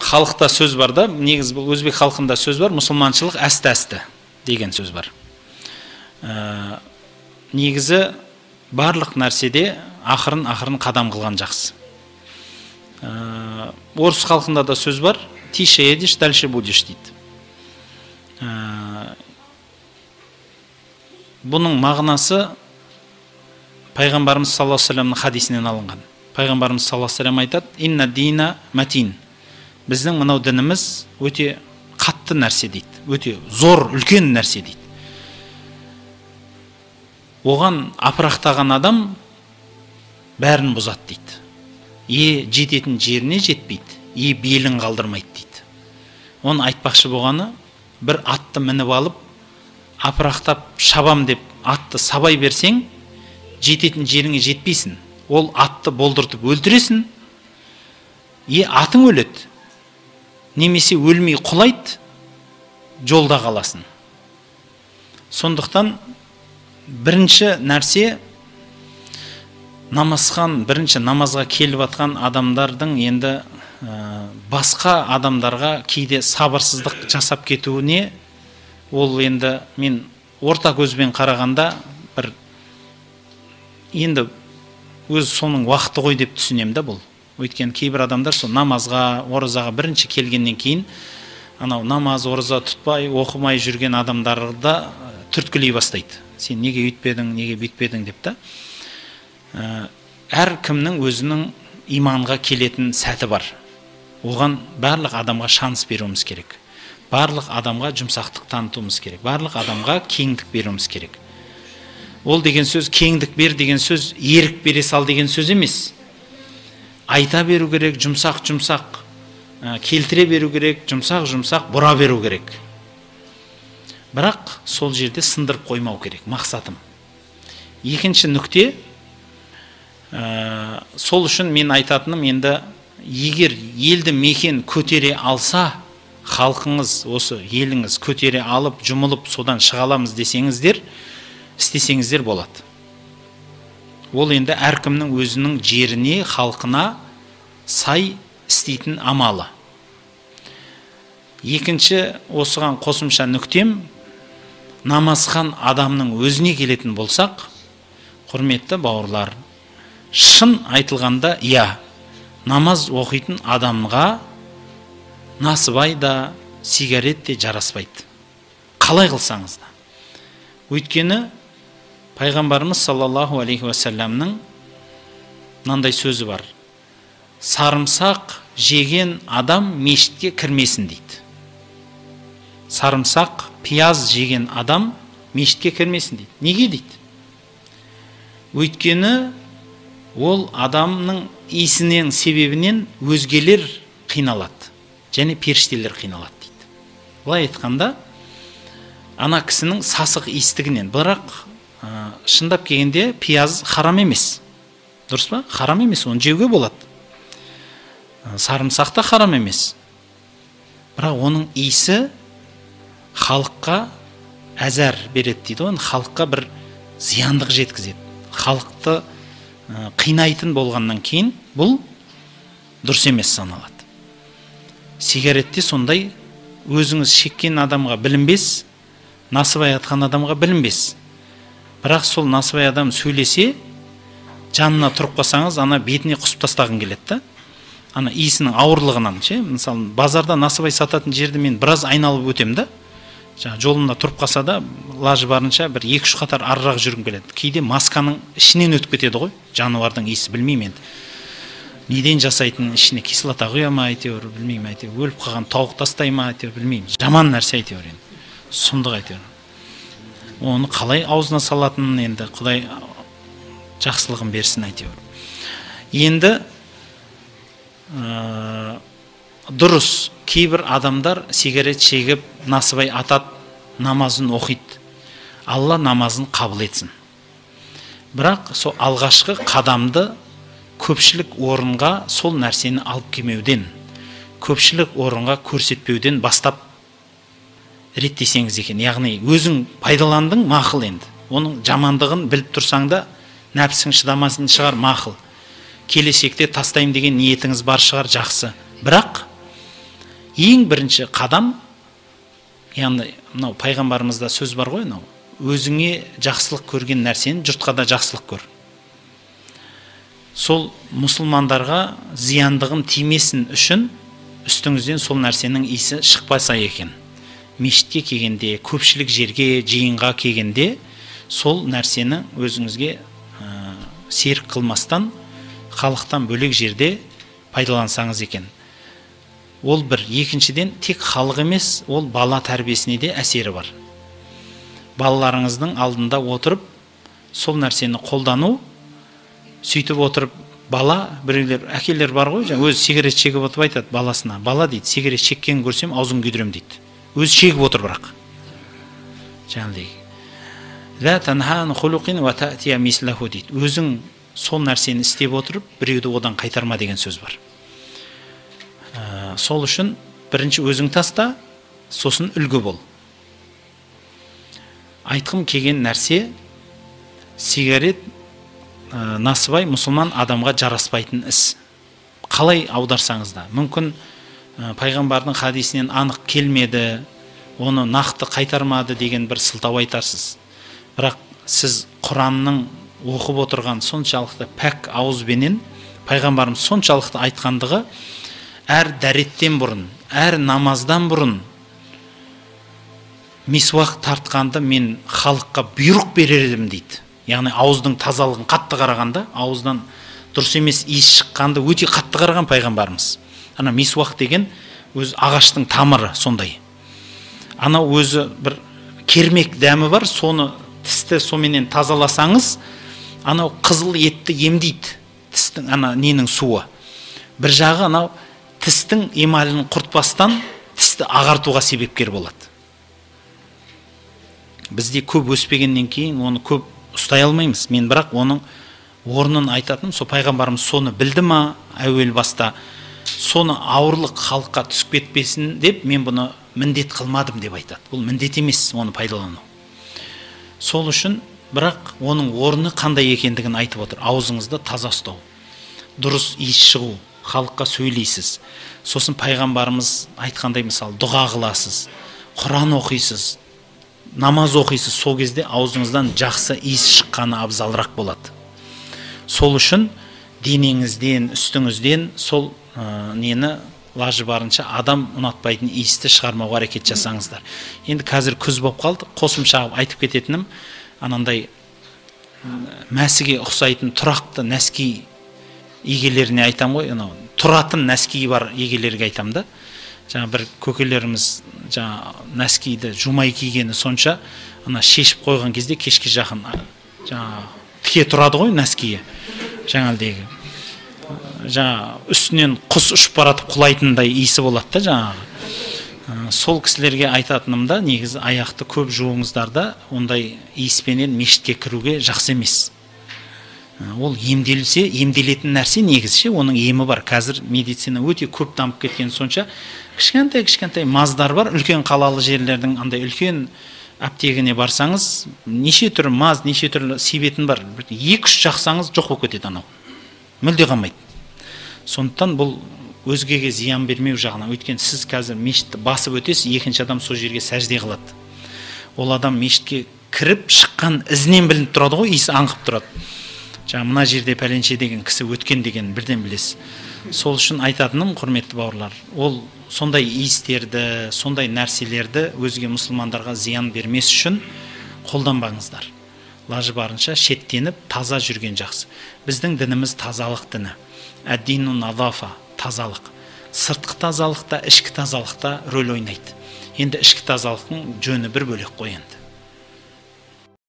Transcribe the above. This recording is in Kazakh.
халықта сөз бар да, негіз бұл өзбек халқында сөз бар, мұсылманшылық әсті-әсті деген сөз бар. Негізі барлық нәрседе ақырын қадам қылған жақсы. Орыс халқында да сөз бар, тише едешь, дальше будешь дейді. Бұның мағынасы пайғамбарымыз саллаллаху алейхи вассаламның хадисінен алынған. Пайғамбарымыз саллаллаху алейхи вассалам айтады: "Инна дина матин." Біздің мынау дініміз өте қатты нәрсе дейді. Өте зор, үлкен нәрсе дейді. Оған апырақтаған адам бәрін бұзады дейді. Жететін жеріне жетпейді, белін қалдырмайды дейді. Оны айтпақшы болғаны, бір атты мініп алып, апырақтап шабам деп атты сабай берсең, жететін жеріңе жетпейсің. Ол атты болдыртып өлтіресің, атың өледі. Немесе өлмей құлайды, жолда қаласың. Сондықтан бірінші нәрсе, бірінші намазға келіп атқан адамдардың енді басқа адамдарға кейде сабырсыздық жасап кетуіне, ол енді мен орта көзбен қарағанда бір енді өз соның уақыты ғой деп түсінем да бұл. Өйткені кейбір адамдар сол намазға, оразаға бірінші келгеннен кейін анау намаз, ораза тұтпай, оқымай жүрген адамдарда түрткілей бастайды. Сен неге үйтпедің, неге бүйтпедің деп та. Әр кімнің өзінің иманға келетін сәті бар. Оған барлық адамға шанс беруіміз керек. Барлық адамға жұмсақтық танытуымыз керек. Барлық адамға кеңдік беруіміз керек. Ол деген сөз, кеңдік бер деген сөз, ерік бере сал деген сөз емес. Айта беру керек, жұмсақ, келтіре беру керек, жұмсақ, бұра беру керек. Бірақ сол жерде сындырып қоймау керек, мақсатым. Екінші нүкте, сол үшін мен айтатыным, енді егер елді мекен көтере алса, халқыңыз, осы еліңіз көтере алып, жұмылып, содан шығаламыз десеңіздер, істесеңіздер болады. Ол енді әркімнің өзінің жеріне, халқына сай істейтін амалы. Екінші, осыған қосымша нүктем, намазхан адамның өзіне келетін болсақ, құрметті бауырлар, шын айтылғанда, намаз оқитын адамға насыбай да, сигарет те жараспайды. Қалай қылсаңыз да. Өйткені пайғамбарымыз саллаллаху алейхи уассаламның мынандай сөзі бар: сарымсақ жеген адам мешітке кірмесін дейді. Сарымсақ, пияз жеген адам мешітке кірмесін дейді. Неге дейді? Өйткені ол адамның иісінен, себебінен өзгелер қиналады, және періштелер қиналады дейді. Былай айтқанда, ана кісінің сасық иістігінен. Бірақ шындап келгенде пияз харам емес. Дұрыс па? Харам емес, оны жеуге болады. Сарымсақ та харам емес. Бірақ оның иісі халыққа әзәр береді дейді. Оны халыққа бір зияндық жеткізеді. Халықты қинайтын болғаннан кейін бұл дұрыс емес саналады. Сигаретте сондай, өзіңіз шеккен адамға білінбес, насыбай атқан адамға білінбес. Бірақ сол насыбай адам сөйлесе, жанына тұрып қалсаңыз, ана бетіне құсып тастағың келеді да. Ана иісінің ауырлығынан, мысалы, базарда насыбай сататын жерді мен біраз айналып өтем да. Жолымда тұрып қалса да, лажы барынша бір 2-3 қатар арырақ жүргім келеді. Кейде масканың ішінен өтіп кетеді ғой, жануардың иісі, білмеймін енді. Неден жасайтын, ішіне кислота құя ма, әйтеуір, білмеймін, әйтеуір, өліп қалған тауық тастай ма, әйтеуір, білмеймін. Жаман нәрсе әйтеуір енді. Сұмдық әйтеуір. Оны қалай аузына салатынын енді Құдай жақсылығын берсін әйтеуір. Енді дұрыс, кейбір адамдар сигарет шегіп, насыбай атат, намазын оқиды. Алла намазын қабыл етсін. Бірақ сол алғашқы қадамды көпшілік орынға сол нәрсені алып келмеуден, көпшілік орынға көрсетпеуден бастап реттесеңіз екен. Яғни өзің пайдаландың, мақыл енді. Оның жамандығын біліп тұрсаң да, нәпсің шыдамасын шығар, мақыл. Келешекте тастайым деген ниетіңіз бар шығар, жақсы. Бірақ ең бірінші қадам, яғни мынау пайғамбарымызда сөз бар ғой, мынау өзіңе жақсылық көрген нәрсені жұртқа да жақсылық көр. Сол мұсылмандарға зияндығын тимесін үшін үстіңізден сол нәрсенің иісі шықпаса екен. Мешітке келгенде, көпшілік жерге, жиынға келгенде сол нәрсені өзіңізге серік қылмастан, халықтан бөлек жерде пайдалансаңыз екен. Ол бір. Екіншіден, тек халық емес, ол бала тәрбиесіне де әсері бар. Балаларыңыздың алдында отырып, сол нәрсені қолдану, сөйтіп отырып, бала, біреулер, әкелер бар ғой, өзі сигарет шегіп отырып айтады баласына, бала дейді, сигарет шеккен көрсем, аузын күйдірем дейді. Өзі шегіп отыр бірақ. Жаңағыдай. Ла танхан хулуқин ва таътия мислаху дейді. Өзің сол нәрсені істеп отырып, біреуді одан қайтарма деген сөз бар. Сол үшін бірінші өзің таста, сосын үлгі бол. Айтқым келген нәрсе, сигарет насыбай мұсылман адамға жараспайтын іс. Қалай аударсаңыз да, мүмкін пайғамбардың хадисінен анық келмеді, оны нақты қайтармады деген бір сылтау айтарсыз. Бірақ сіз Құранның оқып отырған соншалықты пәк ауызбенен пайғамбарымыз соншалықты айтқандығы, әр дәреттен бұрын, әр намаздан бұрын мисуақ тартқанды мен халыққа бұйрық берер едім дейді. Яғни ауыздың тазалығын қатты қарағанда, ауыздан дұрыс емес иіс шыққанды өте қатты қараған пайғамбарымыз. Ана мисуақ деген өз ағаштың тамыры сондай. Анау өзі бір кермек дәмі бар, соны тісті соменен тазаласаңыз, анау қызыл етті емдейді. Тістің ана ненің суы. Бір жағы анау тістің эмалін құртпастан тісті ағартуға себепкер болады. Бізде көп өспегеннен кейін оны көп ұстай алмаймыз. Мен бірақ оның орнын айтатыным, сол пайғамбарымыз соны білді ма әуел баста, соны ауырлық халыққа түсіп кетпесін деп, мен бұны міндет қылмадым деп айтады. Бұл міндет емес оны пайдалану. Сол үшін бірақ оның орны қандай екендігін айтып отыр. Аузыңызды таза ұстау, дұрыс иіс шығу, халыққа сөйлейсіз. Сосын пайғамбарымыз айтқандай, мысалы, дұға қыласыз, Құран оқисыз, намаз оқисыз, сол кезде аузыңыздан жақсы иіс шыққаны абзалырақ болады. Сол үшін денеңізден, үстіңізден сол нені лажы барынша адам ұнатпайтын иісті шығармауға әрекет жасаңыздар. Енді қазір күз болып қалды, қосымша айтып кететінім, анандай мәсіге ұқсайтын тұрақты нәски егелеріне айтам ғой, тұратын нәски бар егелерге айтам да. Жаңа бір көкелеріміз жаңа нәскиді жумай кигені сонша, ана шешіп қойған кезде кешке жақын жаңа тіке тұрады ғой нәскиі. Жаңалдегі жаңа үстінен құс ұшып баратып құлайтындай иісі болады да жаңағы. Сол кісілерге айтатынымда, негізі аяқты көп жуыңыздар да, ондай иіспенен мешітке кіруге жақсы емес. Ол емделсе, емделетін нәрсе негізше оның емі бар. Қазір медицина өте көп дамып кеткен сонша, кішкентай маздар бар. Үлкен қалалы жерлердің андай үлкен аптегіне барсаңыз, неше түрлі маз, неше түрлі себетін бар. 2-3 жақсаңыз жоқ болып кетеді анау. Мүлде қалмайды. Сондықтан бұл өзгеге зиян бермеу жағына. Өйткені сіз қазір мешітті басып өтесіз, екінші адам сол жерге сәжде қылады. Ол адам мешітке кіріп шыққан ізінен білініп тұрады ғой, иісі аңқып тұрады. Жаңа мына жерде пәленше деген кісі өткен деген бірден білесіз. Сол үшін айтатыным, құрметті бауырлар, ол сондай иістерді, сондай нәрселерді өзге мұсылмандарға зиян бермес үшін қолданбаңыздар. Лажы барынша шеттеніп таза жүрген жақсы. Біздің дініміз тазалық діні. Әддину надафа, тазалық. Сыртқы тазалықта, ішкі тазалықта рөл ойнайды. Енді ішкі тазалықтың жөні бір бөлек қой енді.